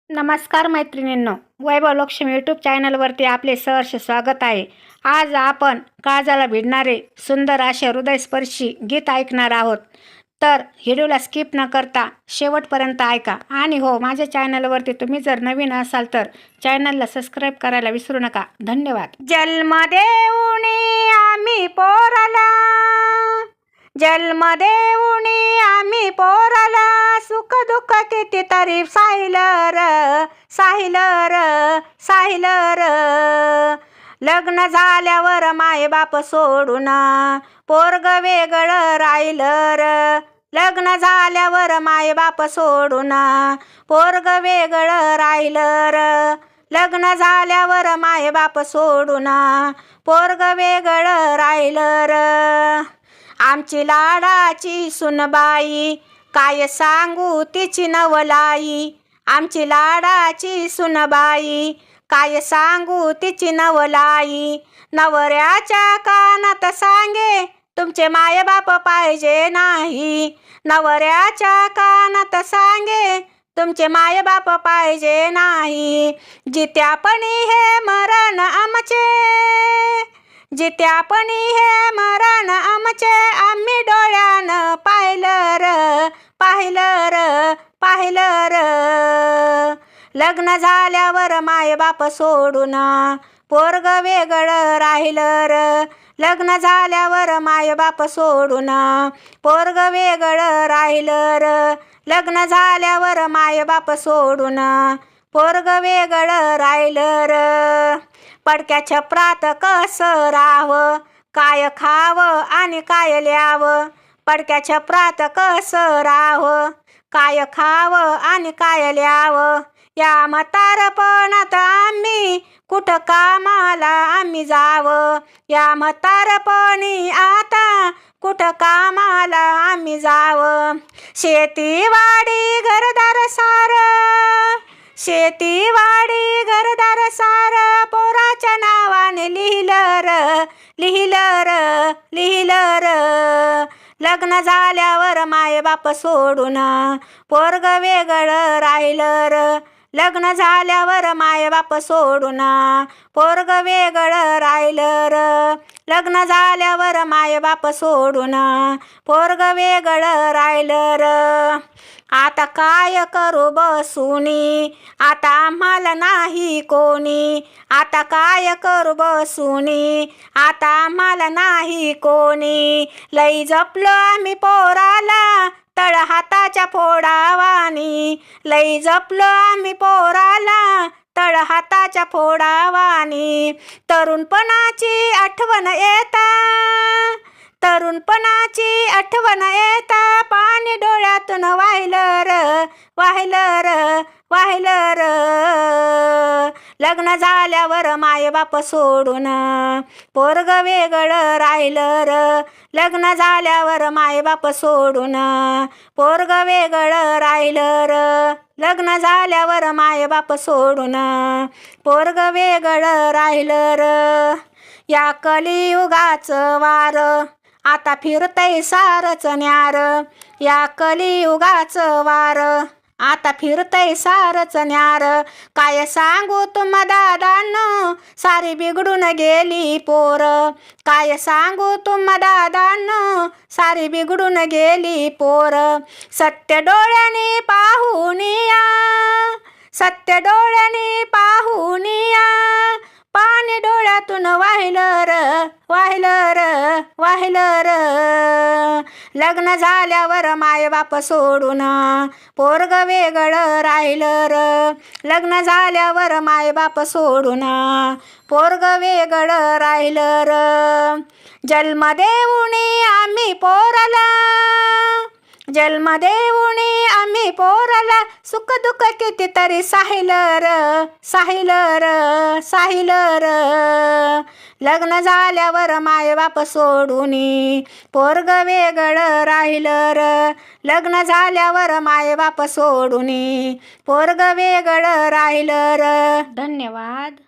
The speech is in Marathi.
नमस्कार मैत्रिणींनो, वैभव लक्ष्मी यूट्यूब चॅनलवरती आपले सहर्ष स्वागत आहे. आज आपण काळजाला भिडणारे सुंदर असे हृदयस्पर्शी गीत ऐकणार आहोत. तर व्हिडिओला स्किप न करता शेवटपर्यंत ऐका. आणि हो, माझ्या चॅनलवरती तुम्ही जर नवीन असाल तर चॅनलला सबस्क्राईब करायला विसरू नका. धन्यवाद. जन्म देऊनी आम्ही पोराला, जन्म देऊनी आम्ही पोराला, सुख दुःख कितीतरी साहिलं र, साहिलं र, साहिलं र. लग्न झाल्यावर माय बाप सोडून पोरग वेगळं राहिलं र. लग्न झाल्यावर माय बाप सोडून पोरग वेगळं राहिलं र. लग्न झाल्यावर माय बाप सोडून पोरग वेगळं राहिलं र. आमची लाडाची सुनबाई, काय सांगू तिची नवलाई. आमची लाडाची सुनबाई, काय सांगू तिची नवलाई. नवऱ्याच्या कानात सांगे, तुमचे मायबाप पाहिजे नाही. नवऱ्याच्या कानात सांगे, तुमचे मायबाप पाहिजे नाही. जित्यापणी हे मरण आमचे, जित्यापणी हे मरण आमचे, आम्ही डोळ्यानं पाहिलं र, पाहिलं र, पाहिलं र. लग्न झाल्यावर माय बाप सोडून पोरग वेगळं राहिलं र. लग्न झाल्यावर माय बाप सोडून पोरग वेगळं राहिलं र. लग्न झाल्यावर माय बाप सोडून पोरग वेगळं राहिलं र. पडक्या छपरात कसं राहावं, काय खावं आणि काय ल्यावं. पडक्या छपरात कसं राहावं, काय खावं आणि काय ल्यावं. या म्हातारपणात आम्ही कुठं कामाला आम्ही जावं. या म्हातारपणी आता कुठं कामाला आम्ही जावं. शेतीवाडी घरदार सारं, शेतीवाडी घरदार सारं, पोराच्या नावाने लिहिलं र, लिहिलं र, लिहिलं र. लग्न झाल्यावर माय बाप सोडून पोरग वेगळं राहिलं र. लग्न झाल्यावर माय बाप सोडून पोरग वेगळं राहिलं र. लग्न झाल्यावर माय बाप सोडून पोरग वेगळं राहिलं र. आता काय करू बसूनी, आता आम्हाला नाही कोणी. आता काय करू बसूनी, आता आम्हाला नाही कोणी. लई जपलो आम्ही पोराला, तळ हाताच्या फोडावानी. लई जपलो आम्ही पोराला, तळ हाताच्या फोडावानी. तरुणपणाची आठवण येता, तरुणपणाची आठवण येता, पाणी डोळ्यातून वाहिलं र, वाहिलं र, वाहिलं र. लग्न झाल्यावर माय बाप सोडून पोरग वेगळं राहिलं र. लग्न झाल्यावर माय बाप सोडून पोरग वेगळं राहिलं र. लग्न झाल्यावर माय बाप सोडून पोरग वेगळं राहिलं र. या कलियुगाचं वार आता फिरतय सारच न्यार. या कलियुगाचं वार आता फिरतय सारच न्यार. काय सांगू तुम्हा दादांनो, सारी बिघडून गेली पोर. काय सांगू तुम्हा दादांनो, सारी बिघडून गेली पोर. सत्य डोळ्याने पाहून या, सत्य डोळ्याने पाहून या, पाणी डोळ्यातून वाहिलं र, वाहिलं र, वाहिलं र. लग्न झाल्यावर माय बाप सोडून पोरग वेगळं राहिलं र. लग्न झाल्यावर माय बाप सोडून पोरग वेगळं राहिलं र. जन्म देऊनी आम्ही पोराला, जन्म देऊनी आम्ही पोराला, सुख दुःख कितीतरी साहिलं र, साहिलं र, साहिलं र. लग्न झाल्यावर माय बाप सोडूनी पोरग वेगळं राहिलं र. लग्न झाल्यावर माय बाप सोडूनी पोरग वेगळं राहिलं र. धन्यवाद.